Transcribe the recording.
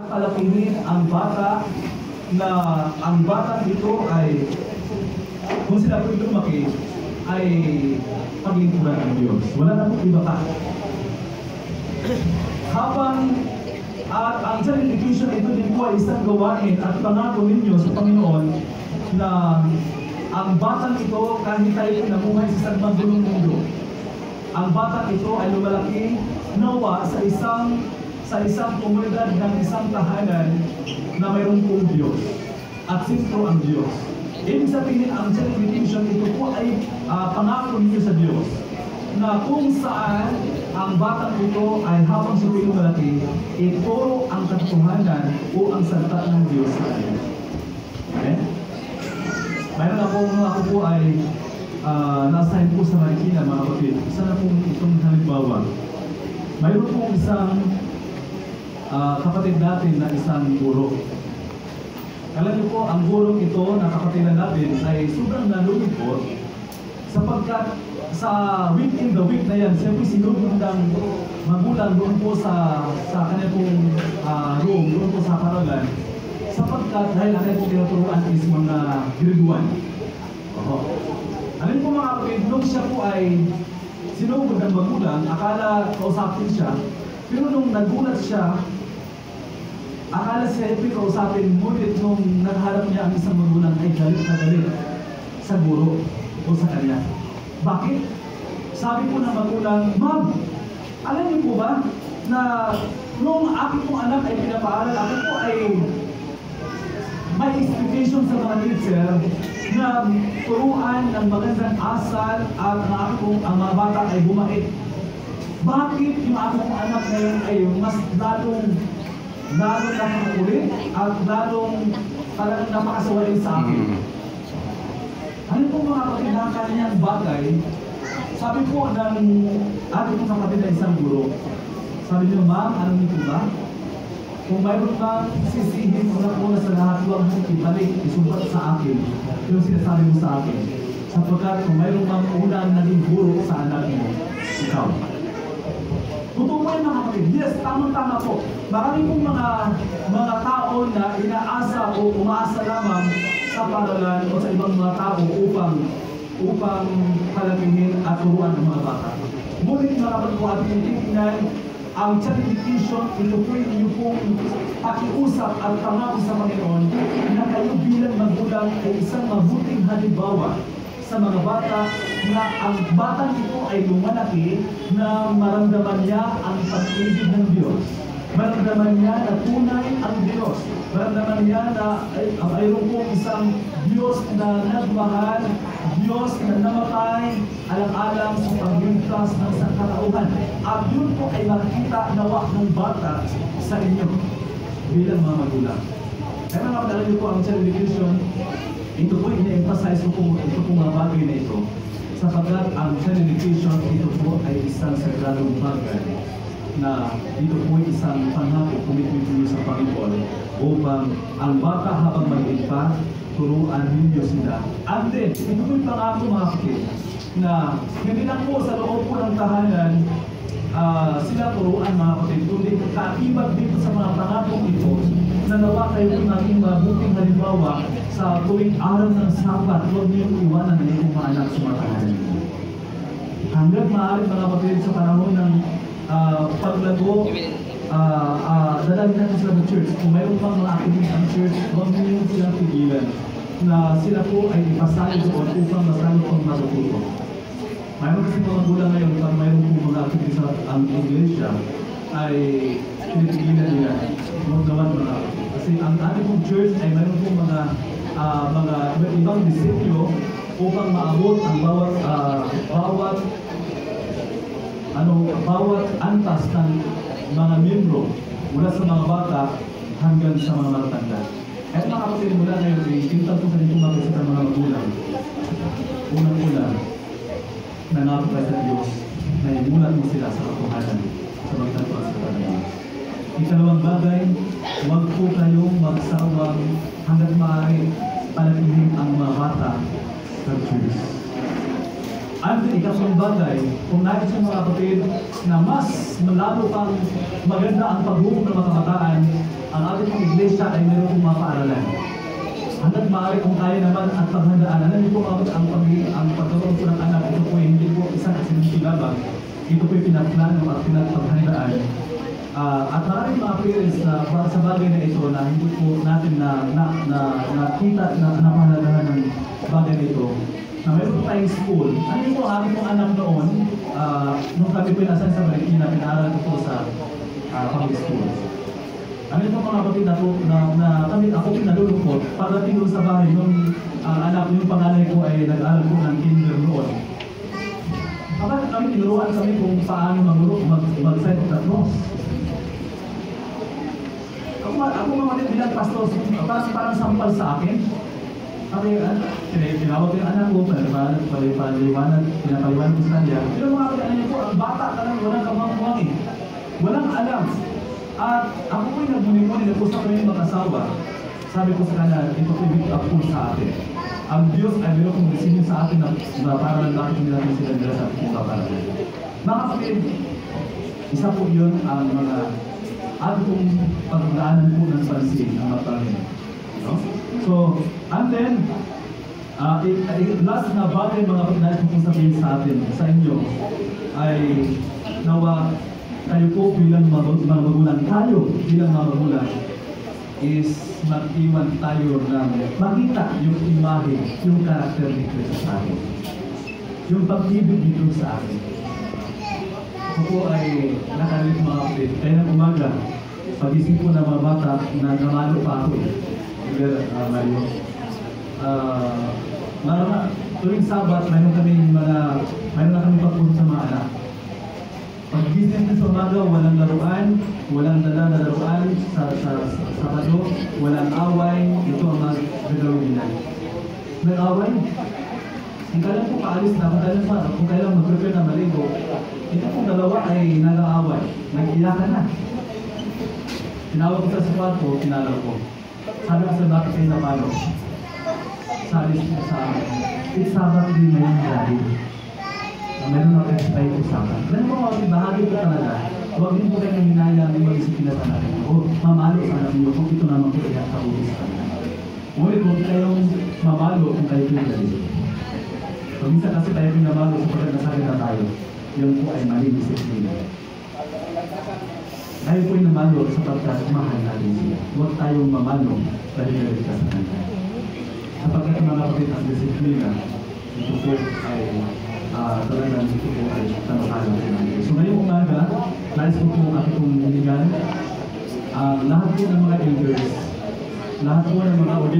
palakihin ang bata na ang bata ito ay, kung sila po lumaki, ay paglingkuran ng Diyos. Wala na pong iba pa. Habang at ang child education, ito din po ay isang gawain at pangako ninyo sa Panginoon na ang batang ito, kahit tayo namuhay sa isang magulong mundo, ang batang ito ay lumalaki nawa sa isang komunidad ng isang tahanan na mayroon pong Diyos at sintro ang Diyos. Ibig sabihin, ang child education, ito po ay pangako ninyo sa Diyos na kung saan ang batang ito ay habang siya lumalaki, ituro ang katotohanan o ang salita ng Diyos sa kanya. Okay? Mayroon ako po ay na-assign po sa Marikina, mga kapatid. Isa na pong itong halimbawa. Mayroon po isang kapatid natin na isang guro. Alam niyo po, ang gurong ito na kapatiran natin ay sobrang nalulungkot sapagkat sa week in the week na yan, siyempre sinugod ng magulang doon po sa kanya pong room, doon po sa paralan, sapagkat dahil ang kanya pong tinuturuan is mga grade 1. Alam po mga kapatid, nung siya po ay sinugod ng magulang, akala kausapin siya, pero nung nagulat siya, akala siya ito kausapin, ngunit nung nagharap niya ang isang magulang ay galit na galit sa guro o sa kanya. Bakit? Sabi po ng magulang, Ma'am, alam niyo po ba na nung aking pong anak ay pinapaaral, ako po ay may expectation sa mga teacher na turuan ng magandang asal at ang mga bata ay bumait. Bakit yung aking pong anak ngayon ay mas lalong napakakulit at lalong talagang napakasawalin sa akin? Ano po mga kapatid na kanyang bagay? Sabi po ng ating kapatid na isang guro, sabi niyo, Ma'am, alam niyo po ba? Kung mayroon kang sisihin una sa lahat, huwag mong ibalik, isumbat sa akin yung sinasabi mo sa akin. Sapagkat kung mayroon kang unang naging guro sa anak mo, ikaw. Totoo mo yung mga kapatid. Yes, tamang-tama po. Marami pong mga tao na inaasa o umaasa lamang sa paralan o sa ibang mga tao upang palakihin at turuan ng mga bata. Ngunit mga kapatid po ating titignan, ang child education, ito po yung pong pakiusap at pangako sa Panginoon na kayo bilang magulang ay isang mabuting halimbawa sa mga bata na ang batang ito ay lumalaki na maramdaman niya ang pag-ibig ng Diyos. Maramdaman niya na tunay ang Diyos. Maramdaman niya na mayroon po isang Diyos na nagmahal, Diyos na namatay, alang-alang sa pagligtas ng sangkatauhan. At yun po ay makikita nawa ng bata sa inyo bilang mga magulang. Kaya mga kapatid, niyo po ang child education, ito po ina-emphasize ko po ito po mga bagay na ito. Sapagkat ang child education, ito po ay isang sagradong bagay na ito po ay isang pangako, commitment niyo sa Panginoon upang ang bata habang maliit pa, turuan ninyo sila. And then, ito po yung pangako mga kapatid na hindi lang po sa loob po ng tahanan sila turuan mga kapatid, kundi kaibag dito sa mga pangakong ito na nawa kayo po naging mabuting halimbawa sa tuwing araw ng Sabat. Huwag niyong iwanan na yung mga anak sa mga tahanan. Hanggang maaari mga kapatid sa panahon ng paglago, dalagin natin sila ng church. Kung mayroon pang mga activities ng church, huwag niyong silang pigilan na sila po ay ipasali doon upang masali pang matututo. Mayroon kasi mga magulang ngayon, pag mayroon po mga activities sa ang iglesia, ay pinipigilan nila. Huwag naman mga. Kasi ang ating pong church ay mayroon po mga ibang disiplyo upang maabot ang bawat antas ng mga miyembro mula sa mga bata hanggang sa mga matatanda. At mga kapatid mula ngayon, kintal po sa inyong mga mga magulang. Unang-una, nanapay sa Diyos na imulat mo sila sa katotohanan sa magtatuan sa katotohanan. Ikalawang bagay, huwag po kayong magsawang hanggang maaari palakihin ang mga bata sa Diyos. At ikatlong bagay, kung nais yung mga kapatid na mas malalo pang maganda ang pagbuhok ng mga kabataan, ang ating maaari kung kaya naman at paghandaan. Alam niyo po ang pagkaroon po ng anak, ito po hindi po isang aksidente lamang. Ito po pinagplano at pinagpaghandaan. At maraming mga parents na sa bagay na ito na hindi po natin nakita na napahalagahan ng bagay na ito. Na mayroon po tayong school. Ano po ang aking pong anak noon, nung kami po nasan sa Marikina, pinaaral ko po sa public school. Ano po mga kapatid na kami, ako pinalulungkot pagdating doon sa bahay nung anak yung panganay ko ay nag-aaral po ng kinder noon. Kapag kami tinuruan kami kung paano mag-sign of the cross. Ako mga bilang pastor, parang sampal sa akin. Kami, tinawag ko yung anak ko, pinapaliwanag ko sa kanya. Pero mga kapatid, ano niyo po, ang bata ka lang, walang kamangkuwang eh. Walang alam. At ako po'y nagmuni-muni, nag-usap ko yung mga asawa. Sabi ko sa kanya, ito po'y big up po sa atin. Ang Diyos ay meron kong isinin sa atin na para lang bakit hindi natin sila nila sa ating kaparalan. Mga kapatid, isa po yun ang mga atong pagdaanan po ng pansin ng mga Panginoon. No? So, and then, last na bagay mga kapatid kung sabihin sa atin, sa inyo, ay nawa tayo po bilang mga magulang, tayo bilang mga magulang is mag-iwan tayo ng makita yung imahe, yung karakter ni Cristo sa atin. Yung pag-ibig dito sa atin. Ako po ay nakalit mga kapatid. Kaya ng umaga, pag-isip ko ng mga bata na namalo pa ako eh. Mario. Tuwing Sabat, mayroon na kami pagpunta sa mga anak. Pag-gising natin sa umaga, walang laruan, walang dala na laruan sa Sabado, walang away, ito ang mga gagawin nila. Nag-away? Kung kailan po paalis na, kung kailan mag-prepare na maligo, ito pong dalawa ay nag-aaway, nag-iyakan na. Tinawag ko sa kwarto, tinalaw ko. Sabi ko sa bakit kayo na paano? Sabi ko sa akin, it's Sabbath din ngayon dahil. Meron na kayo tayo usapan. Alam mo mga bahagi ko talaga, huwag din po kayo ng hinayang yung mag-isipin na sa natin. O, mamalo sa anak niyo kung ito naman po kaya sa ulis ka na. Ngunit kung kayong mamalo kung kayo pinagalit. Kung minsan kasi tayo pinamalo sa pagkakasakit na tayo, yun po ay mali disiplina. Tayo po ay namalo sapagkat mahal natin siya. Huwag tayong mamalo dahil galit ka sa kanya. Sapagkat mga kapatid ang disiplina, ito po ay talagang ito po ay tanong-alam sa natin. So ngayong umaga, nais ko po ang aking hinigan. Lahat po ng mga elders, lahat po ng mga